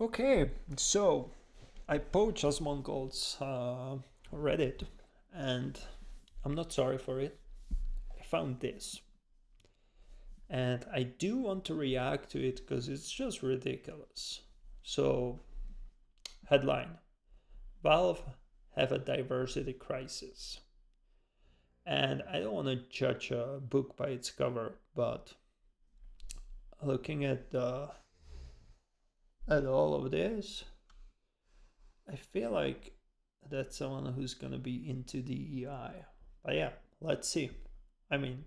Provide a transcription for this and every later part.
Okay, so I poached Osmongold's Reddit, and I'm not sorry for it. I found this, and I do want to react to it because it's just ridiculous. So, headline: Valve have a diversity crisis. And I don't want to judge a book by its cover, but looking at all of this, I feel like that's someone who's gonna be into DEI. But yeah, let's see. I mean,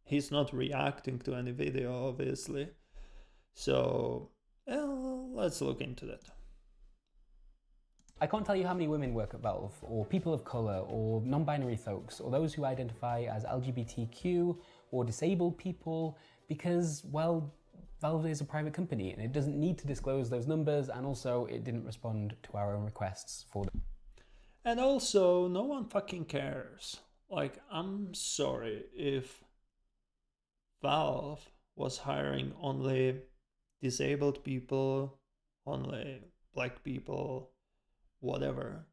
he's not reacting to any video, obviously. So, well, let's look into that. I can't tell you how many women work at Valve, or people of colour, or non-binary folks, or those who identify as LGBTQ, or disabled people, because, well, Valve is a private company and it doesn't need to disclose those numbers, and also it didn't respond to our own requests for them. And also, no one fucking cares. Like, I'm sorry if Valve was hiring only disabled people, only black people, whatever,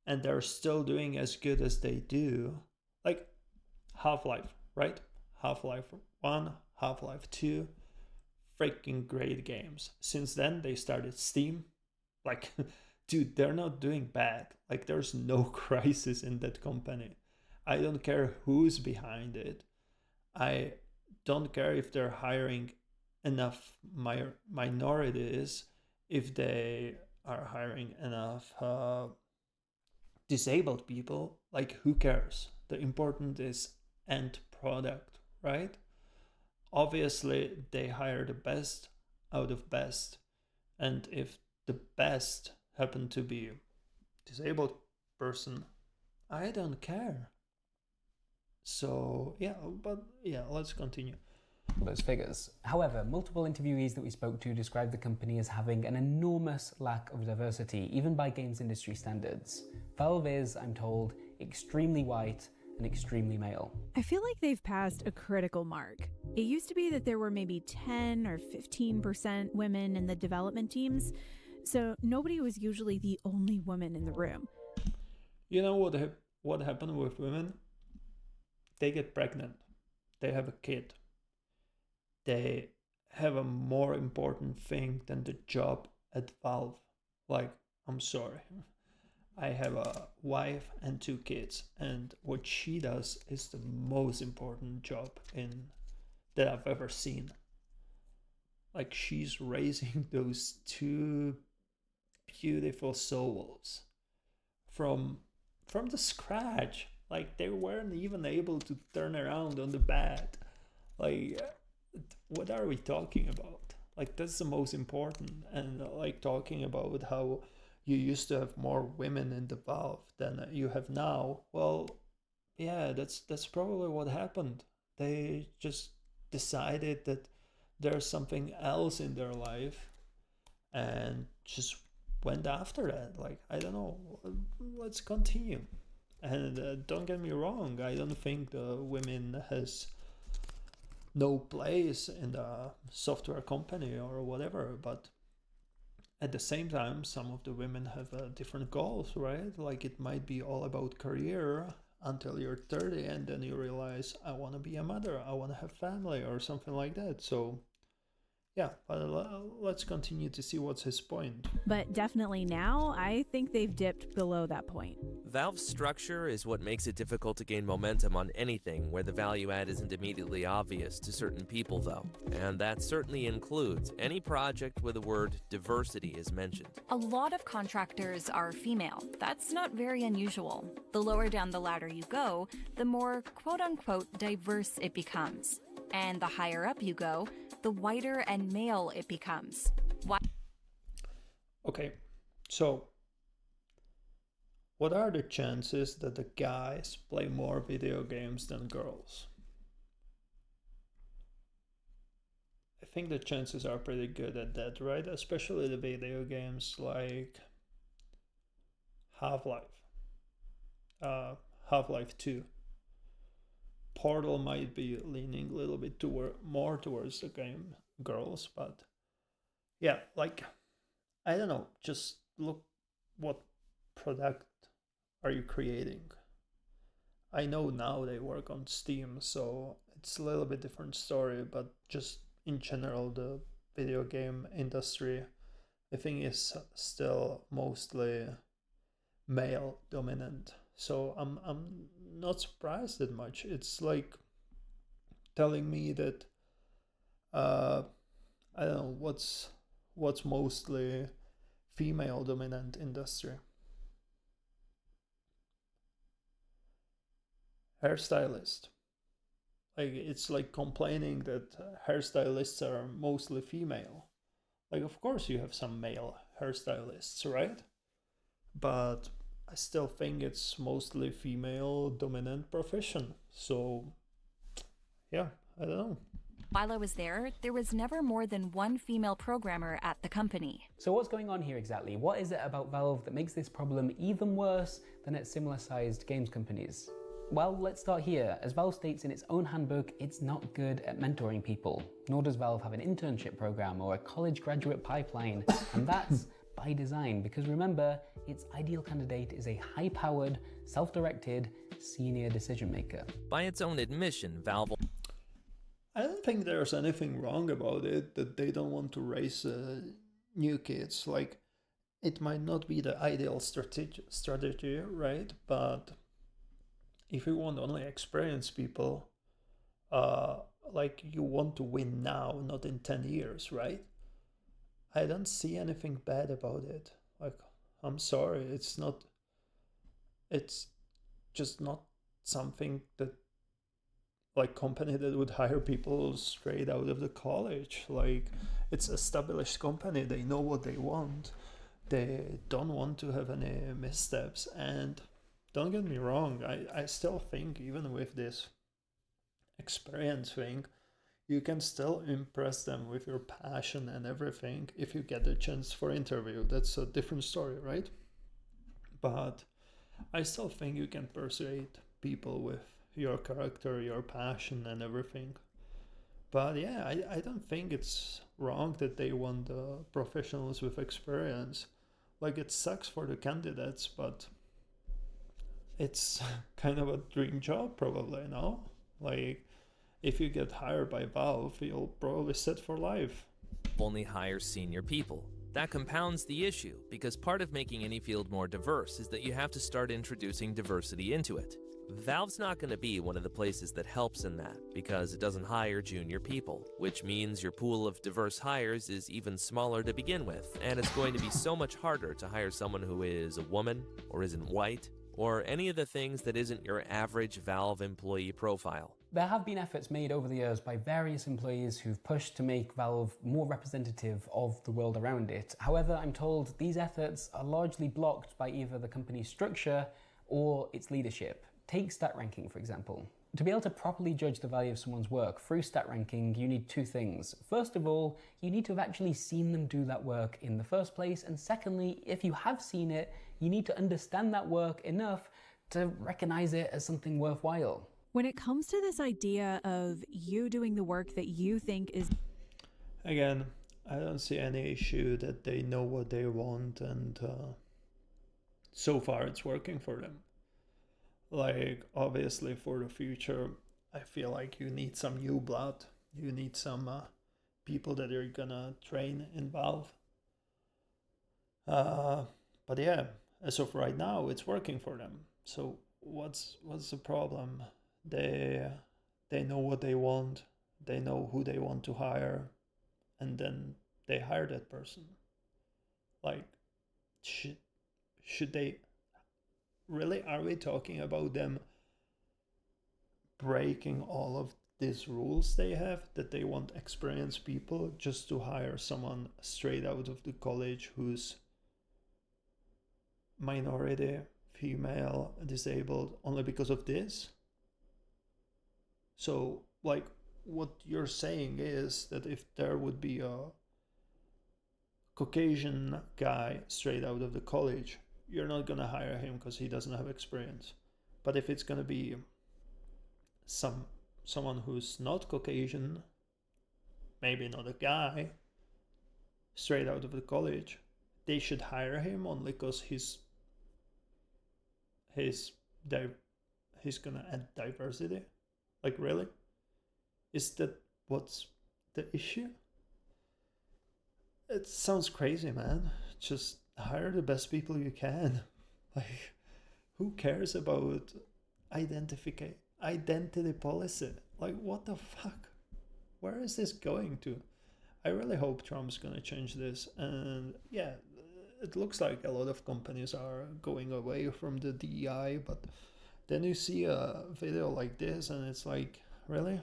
and they're still doing as good as they do. Like Half-Life, right? Half-Life 1, Half-Life 2, freaking great games. Since then, they started Steam. Like, dude, they're not doing bad. Like, there's no crisis in that company. I don't care who's behind it. I don't care if they're hiring enough minorities, if they are hiring enough disabled people. Like, who cares? The important is end product, right? Obviously, they hire the best out of best, and if the best happen to be a disabled person, I don't care. So yeah, but yeah, let's continue. Those figures. However, multiple interviewees that we spoke to described the company as having an enormous lack of diversity, even by games industry standards. Valve is, I'm told, extremely white and extremely male. I feel like they've passed a critical mark. It used to be that there were maybe 10 or 15% women in the development teams, so nobody was usually the only woman in the room. You know what happened with women? They get pregnant, they have a kid, they have a more important thing than the job at Valve. Like, I'm sorry. I have a wife and two kids, and what she does is the most important job in that I've ever seen. Like, she's raising those two beautiful souls from from the scratch. Like, they weren't even able to turn around on the bed. Like, what are we talking about? Like, that's the most important. And like, talking about how you used to have more women in the Valve than you have now. Well, yeah, that's probably what happened. They just decided that there's something else in their life and just went after that. Like, I don't know. Let's continue. And don't get me wrong, I don't think the women has no place in the software company or whatever, but at the same time, some of the women have different goals, right? Like, it might be all about career until you're 30, and then you realize, I want to be a mother, I want to have family, or something like that. So yeah, but let's continue to see what's his point. But definitely now, I think they've dipped below that point. Valve's structure is what makes it difficult to gain momentum on anything where the value add isn't immediately obvious to certain people, though. And that certainly includes any project where the word diversity is mentioned. A lot of contractors are female. That's not very unusual. The lower down the ladder you go, the more quote-unquote diverse it becomes. And the higher up you go, the whiter and male it becomes. Okay, so what are the chances that the guys play more video games than girls? I think the chances are pretty good at that, right? Especially the video games like Half-Life, Half-Life 2. Portal might be leaning a little bit more towards the game girls, but Yeah, like, I don't know, just look what product are you creating. I know now they work on Steam, so it's a little bit different story, but just in general, the video game industry, I think, is still mostly male dominant. So I'm not surprised that much. It's like telling me that I don't know what's mostly female dominant industry. Hairstylist. Like, it's like complaining that hairstylists are mostly female. Like, of course you have some male hairstylists, right? But I still think it's mostly female dominant profession. So yeah, I don't know. While I was there was never more than one female programmer at the company. So what's going on here exactly? What is it about Valve that makes this problem even worse than at similar sized games companies? Well, let's start here. As Valve states in its own handbook, it's not good at mentoring people, nor does Valve have an internship program or a college graduate pipeline, and that's by design, because remember, its ideal candidate is a high-powered, self-directed, senior decision maker. By its own admission, Valve I don't think there's anything wrong about it that they don't want to raise new kids. Like, it might not be the ideal strategy, right? But if you want only experienced people, like, you want to win now, not in 10 years, right? I don't see anything bad about it. Like, I'm sorry, it's just not something that, like, company that would hire people straight out of the college. Like, it's established company, they know what they want. They don't want to have any missteps. And don't get me wrong, I still think even with this experience thing, you can still impress them with your passion and everything if you get a chance for interview. That's a different story, right? But I still think you can persuade people with your character, your passion, and everything. But yeah, I don't think it's wrong that they want professionals with experience. Like, it sucks for the candidates, but it's kind of a dream job, probably, no? Like, if you get hired by Valve, you'll probably sit for life. only hires senior people. That compounds the issue, because part of making any field more diverse is that you have to start introducing diversity into it. Valve's not going to be one of the places that helps in that, because it doesn't hire junior people, which means your pool of diverse hires is even smaller to begin with, and it's going to be so much harder to hire someone who is a woman, or isn't white, or any of the things that isn't your average Valve employee profile. There have been efforts made over the years by various employees who've pushed to make Valve more representative of the world around it. However, I'm told these efforts are largely blocked by either the company's structure or its leadership. Take stat ranking, for example. To be able to properly judge the value of someone's work through stat ranking, you need two things. First of all, you need to have actually seen them do that work in the first place, and secondly, if you have seen it, you need to understand that work enough to recognize it as something worthwhile. When it comes to this idea of you doing the work that you think is... Again, I don't see any issue that they know what they want, and so far it's working for them. Like, obviously for the future, I feel like you need some new blood. You need some people that you're gonna train in Valve. But yeah, as of right now, it's working for them. So what's the problem? They know what they want. They know who they want to hire, and then they hire that person. Like, should they really? Are we talking about them breaking all of these rules they have, that they want experienced people just to hire someone straight out of the college who's minority, female, disabled, only because of this? So, like, what you're saying is that if there would be a Caucasian guy straight out of the college, you're not gonna hire him because he doesn't have experience. But if it's gonna be someone who's not Caucasian, maybe not a guy, straight out of the college. They should hire him only because he's gonna add diversity. Like, really? Is that what's the issue? It sounds crazy, man. Just hire the best people you can. Like, who cares about identity policy? Like, what the fuck? Where is this going to? I really hope Trump's gonna change this. And yeah, it looks like a lot of companies are going away from the DEI, but then you see a video like this and it's like, really?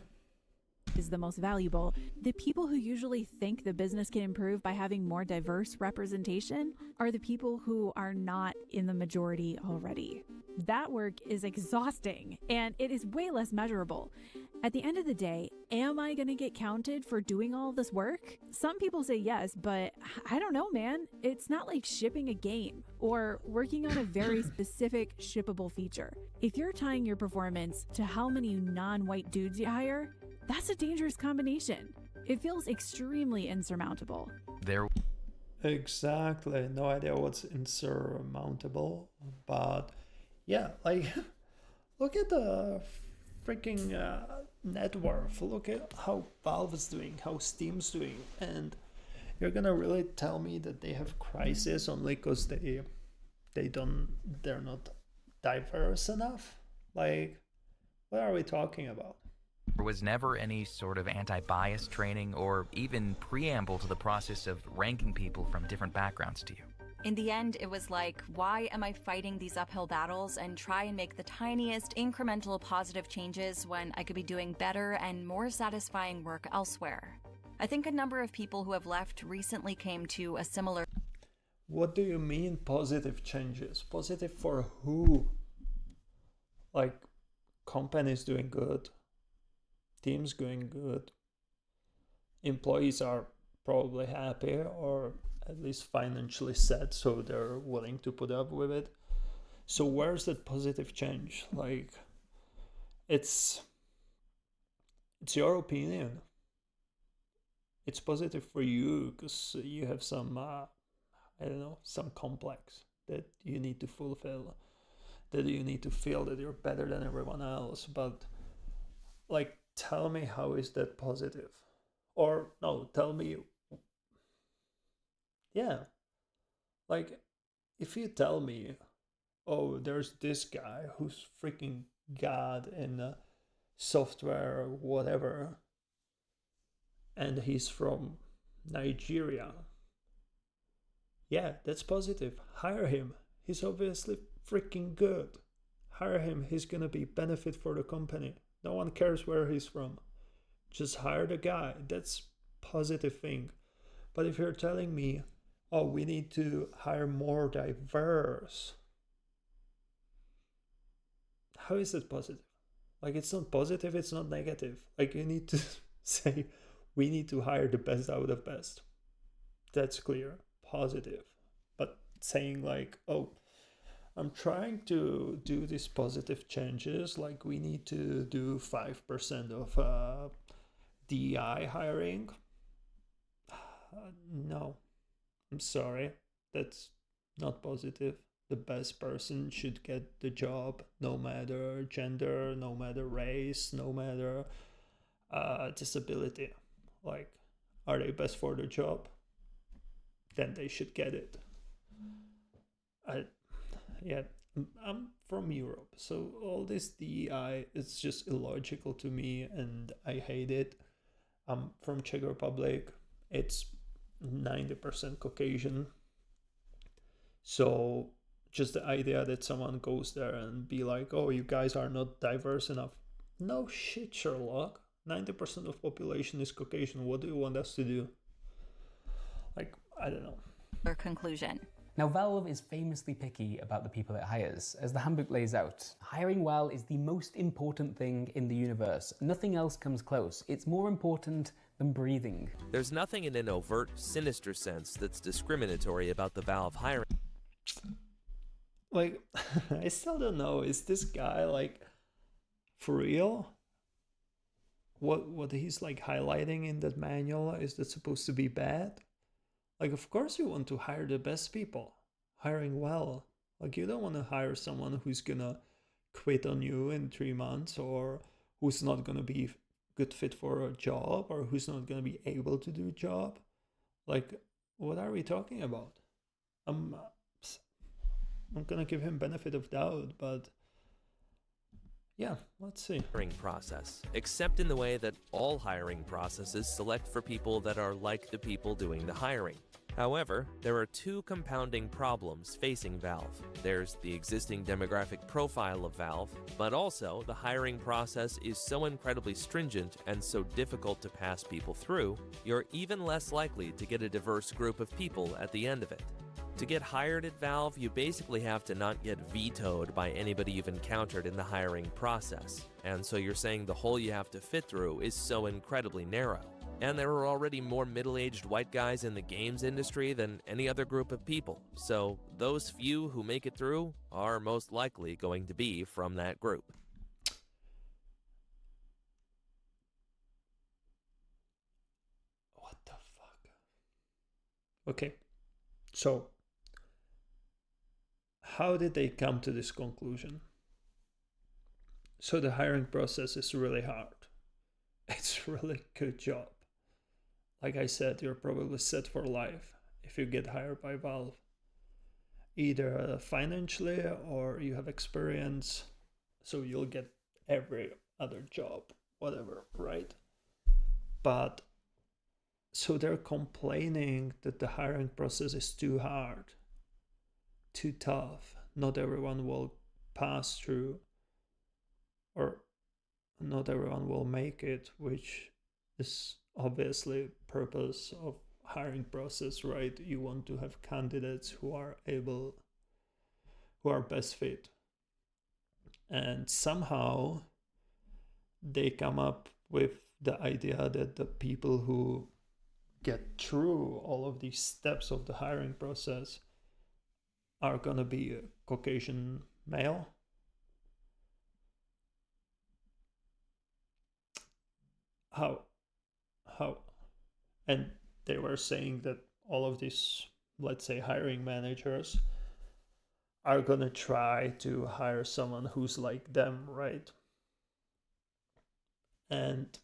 Is the most valuable. The people who usually think the business can improve by having more diverse representation are the people who are not in the majority already. That work is exhausting and it is way less measurable. At the end of the day, am I going to get counted for doing all this work? Some people say yes, but I don't know, man. It's not like shipping a game or working on a very specific shippable feature. If you're tying your performance to how many non-white dudes you hire, that's a dangerous combination. It feels extremely insurmountable. Exactly. No idea what's insurmountable, but yeah, like, look at the freaking net worth. Look at how Valve is doing, how Steam's doing, and you're gonna really tell me that they have crisis only because they're not diverse enough? Like, what are we talking about? There was never any sort of anti-bias training or even preamble to the process of ranking people from different backgrounds to you. In the end, it was like, why am I fighting these uphill battles and try and make the tiniest incremental positive changes when I could be doing better and more satisfying work elsewhere? I think a number of people who have left recently came to a similar... What do you mean positive changes? Positive for who? Like, companies doing good, teams doing good, employees are probably happy or at least financially set, so they're willing to put up with it. So where's that positive change? Like, it's your opinion. It's positive for you because you have some some complex that you need to fulfill, that you need to feel that you're better than everyone else. But like, tell me, how is that positive? Or no, tell me, yeah, like, if you tell me, oh, there's this guy who's freaking god in software or whatever, and he's from Nigeria, yeah, that's positive. Hire him. He's obviously freaking good. Hire him. He's gonna be benefit for the company. No one cares where he's from. Just hire the guy. That's positive thing. But if you're telling me, oh, we need to hire more diverse, how is it positive? Like, it's not positive, it's not negative. Like, you need to say, we need to hire the best out of best. That's clear, positive. But saying like, oh, I'm trying to do these positive changes, like we need to do 5% of DEI hiring. No, I'm sorry, that's not positive. The best person should get the job, no matter gender, no matter race, no matter disability. Like, are they best for the job? Then they should get it. I'm from Europe, so all this DEI is just illogical to me, and I hate it. I'm from Czech Republic. It's 90% Caucasian. So just the idea that someone goes there and be like, oh, you guys are not diverse enough. No shit, Sherlock. 90% of population is Caucasian. What do you want us to do? Like, I don't know. conclusion. Now, Valve is famously picky about the people it hires. As the handbook lays out, hiring well is the most important thing in the universe. Nothing else comes close. It's more important than breathing. There's nothing in an overt, sinister sense that's discriminatory about the Valve hiring. Like, I still don't know. Is this guy, like, for real? What he's, like, highlighting in that manual, is that supposed to be bad? Like, of course you want to hire the best people, hiring well. Like, you don't want to hire someone who's gonna quit on you in 3 months, or who's not gonna be good fit for a job, or who's not gonna be able to do a job. Like, what are we talking about? I'm gonna give him benefit of doubt, but yeah, let's see. Hiring process, except in the way that all hiring processes select for people that are like the people doing the hiring. However, there are two compounding problems facing Valve. There's the existing demographic profile of Valve, but also the hiring process is so incredibly stringent and so difficult to pass people through, you're even less likely to get a diverse group of people at the end of it. To get hired at Valve, you basically have to not get vetoed by anybody you've encountered in the hiring process. And so you're saying the hole you have to fit through is so incredibly narrow. And there are already more middle-aged white guys in the games industry than any other group of people. So those few who make it through are most likely going to be from that group. What the fuck? Okay, so how did they come to this conclusion? So the hiring process is really hard. It's really good job. Like I said, you're probably set for life if you get hired by Valve. Either financially or you have experience, so you'll get every other job, whatever, right? But so they're complaining that the hiring process is too hard, too tough. Not everyone will pass through, or not everyone will make it, which is obviously purpose of hiring process, right? You want to have candidates who are best fit. And somehow they come up with the idea that the people who get through all of these steps of the hiring process are gonna be a Caucasian male. How? And they were saying that all of these, let's say, hiring managers are gonna try to hire someone who's like them, right? And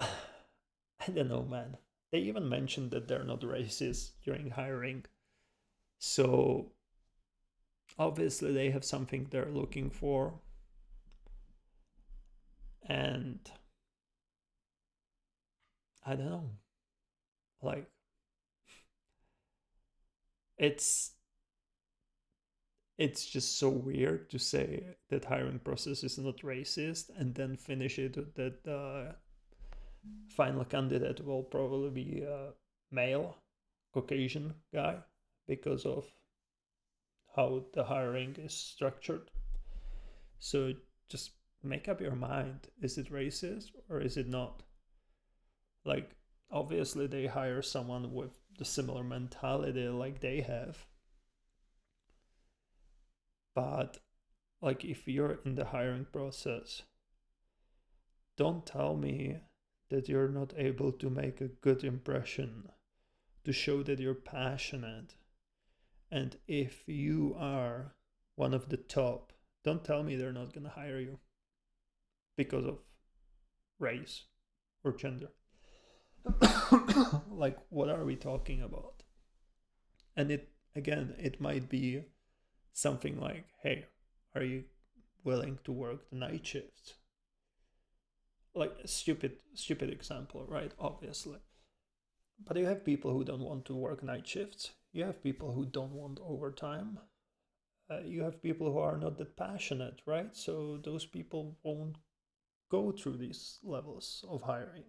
I don't know, man. They even mentioned that they're not racist during hiring. So obviously they have something they're looking for. And I don't know. Like, it's just so weird to say that hiring process is not racist and then finish it that the final candidate will probably be a male Caucasian guy because of how the hiring is structured. So just make up your mind. Is it racist or is it not? Like, obviously they hire someone with the similar mentality like they have. But like, if you're in the hiring process, don't tell me that you're not able to make a good impression, to show that you're passionate. And if you are one of the top, don't tell me they're not gonna hire you because of race or gender. Like, what are we talking about? And it might be something like, hey, are you willing to work the night shifts? Like a stupid example, right? Obviously. But you have people who don't want to work night shifts. You have people who don't want overtime. You have people who are not that passionate, right? So those people won't go through these levels of hiring.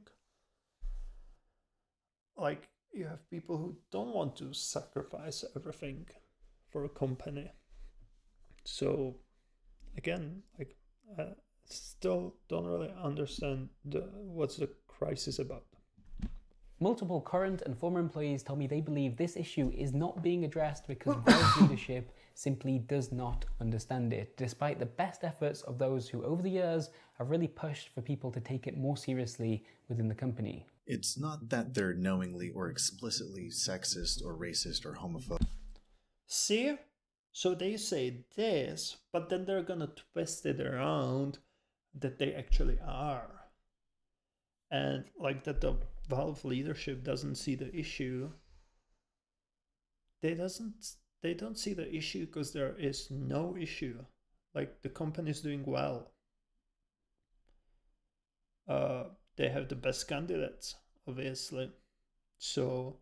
Like, you have people who don't want to sacrifice everything for a company. So again, like, I still don't really understand what's the crisis about. Multiple current and former employees tell me they believe this issue is not being addressed because Valve's leadership simply does not understand it, despite the best efforts of those who over the years have really pushed for people to take it more seriously within the company. It's not that they're knowingly or explicitly sexist or racist or homophobic. See? So they say this, but then they're gonna twist it around that they actually are. And like that the Valve leadership doesn't see the issue. They don't see the issue because there is no issue. Like the company is doing well. They have the best candidates, obviously. So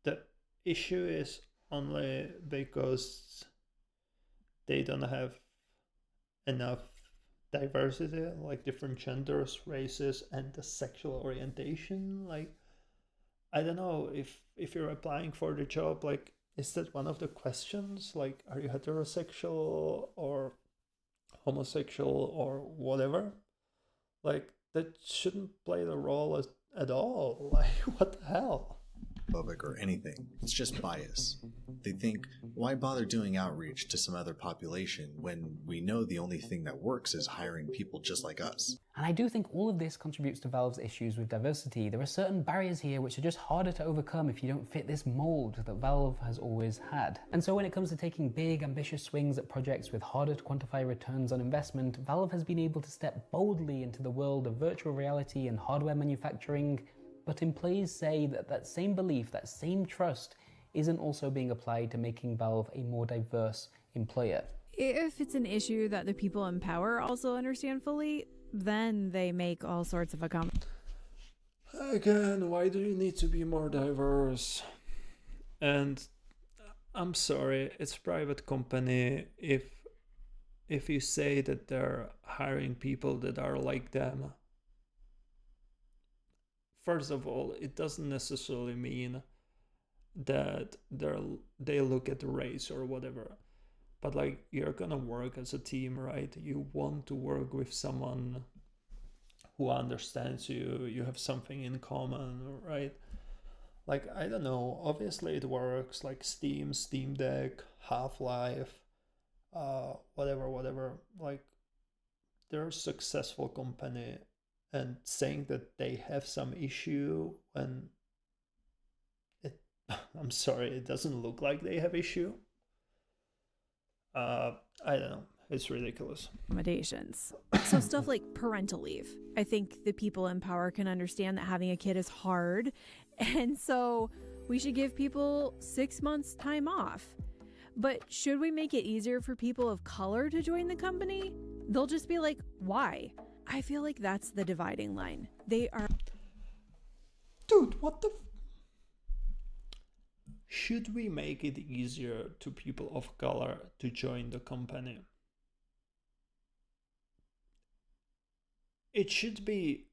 the issue is only because they don't have enough diversity, like different genders, races, and the sexual orientation. Like, I don't know if you're applying for the job, like, is that one of the questions? Like, are you heterosexual or homosexual or whatever? Like, that shouldn't play the role at all. Like, what the hell? Or anything. It's just bias. They think, why bother doing outreach to some other population when we know the only thing that works is hiring people just like us? And I do think all of this contributes to Valve's issues with diversity. There are certain barriers here which are just harder to overcome if you don't fit this mold that Valve has always had. And so when it comes to taking big, ambitious swings at projects with harder to quantify returns on investment, Valve has been able to step boldly into the world of virtual reality and hardware manufacturing. But employees say that that same belief, that same trust, isn't also being applied to making Valve a more diverse employer. If it's an issue that the people in power also understand fully, then they make all sorts of accommodations. Again, why do you need to be more diverse? And I'm sorry, it's a private company. If you say that they're hiring people that are like them, first of all, it doesn't necessarily mean that they look at the race or whatever. But like, you're gonna work as a team, right? You want to work with someone who understands you. You have something in common, right? Like, I don't know. Obviously, it works. Like Steam, Steam Deck, Half-Life, whatever. Like, they're a successful company, and saying that they have some issue when it, I'm sorry, it doesn't look like they have issue. I don't know. It's ridiculous. So stuff like parental leave. I think the people in power can understand that having a kid is hard. And so we should give people 6 months time off. But should we make it easier for people of color to join the company? They'll just be like, why? I feel like that's the dividing line. They are... Dude, what the... Should we make it easier to people of color to join the company? It should be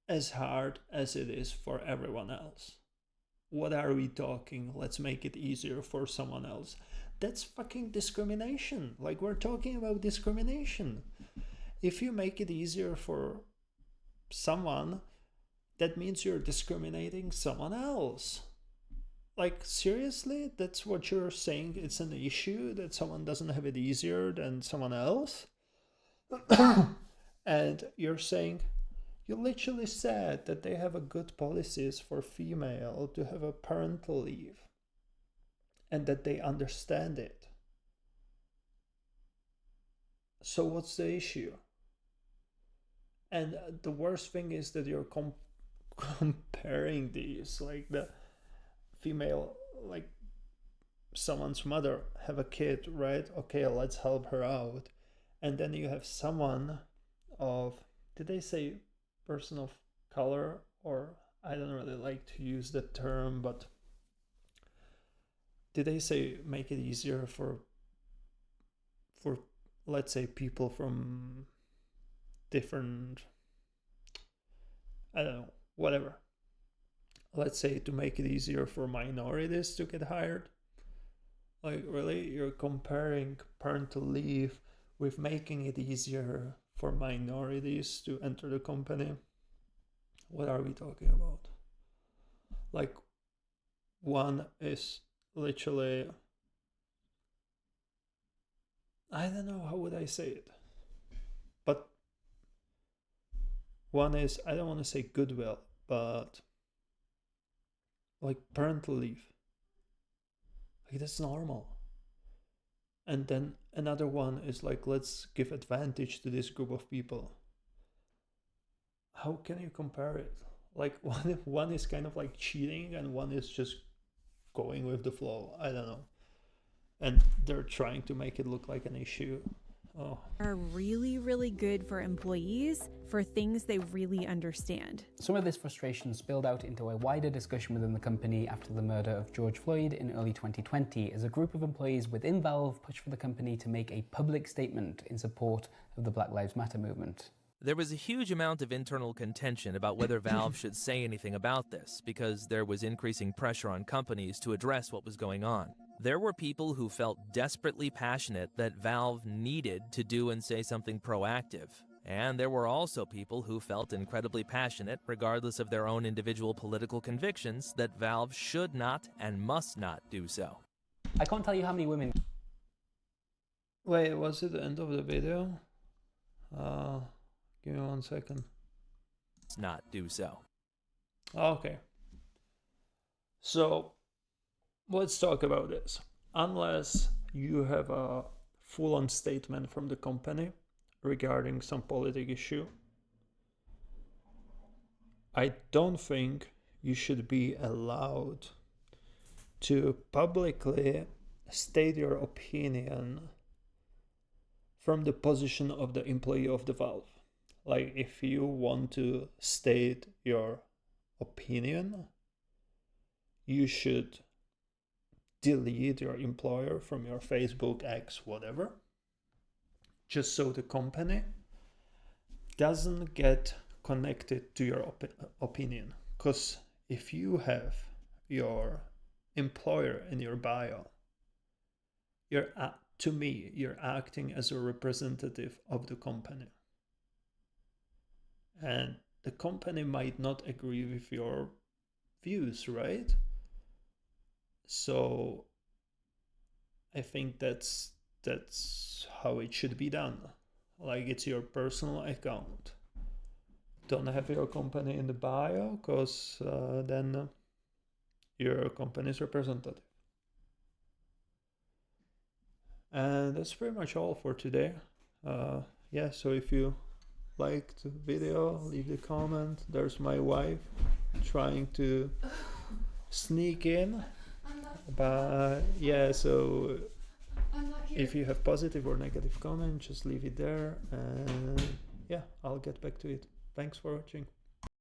as hard as it is for everyone else. What are we talking? Let's make it easier for someone else. That's fucking discrimination. Like, we're talking about discrimination. If you make it easier for someone, that means you're discriminating someone else. Like, seriously? That's what you're saying? It's an issue that someone doesn't have it easier than someone else? And you're saying, you literally said that they have a good policies for female to have a parental leave and that they understand it. So what's the issue? And the worst thing is that you're comparing these, like the female, like someone's mother have a kid, right? Okay, let's help her out. And then you have someone of, did they say person of color? Or I don't really like to use that term, but did they say make it easier for let's say people from different, I don't know, whatever. Let's say to make it easier for minorities to get hired. Like, really? You're comparing parental leave with making it easier for minorities to enter the company? What are we talking about? Like, one is literally, I don't know, how would I say it? But One is, I don't want to say goodwill, but like parental leave. Like that's normal. And then another one is like, let's give advantage to this group of people. How can you compare it? Like one is kind of like cheating and one is just going with the flow. I don't know. And they're trying to make it look like an issue. Oh. Are really, really good for employees for things they really understand. Some of this frustration spilled out into a wider discussion within the company after the murder of George Floyd in early 2020, as a group of employees within Valve pushed for the company to make a public statement in support of the Black Lives Matter movement. There was a huge amount of internal contention about whether Valve should say anything about this, because there was increasing pressure on companies to address what was going on. There were people who felt desperately passionate that Valve needed to do and say something proactive. And there were also people who felt incredibly passionate, regardless of their own individual political convictions, that Valve should not and must not do so. I can't tell you how many women... Wait, was it the end of the video? Give me 1 second. Not do so. Okay. So, let's talk about this. Unless you have a full-on statement from the company regarding some political issue, I don't think you should be allowed to publicly state your opinion from the position of the employee of the Valve. Like, if you want to state your opinion, you should delete your employer from your Facebook, X, whatever, just so the company doesn't get connected to your opinion. Because if you have your employer in your bio, to me, you're acting as a representative of the company. And the company might not agree with your views, right? So I think that's how it should be done. Like, it's your personal account. Don't have your company in the bio, because then your company's representative. And that's pretty much all for today. Yeah, so if you liked the video, leave the comment. There's my wife trying to sneak in. But yeah, so if you have positive or negative comment, just leave it there. And yeah, I'll get back to it. Thanks for watching.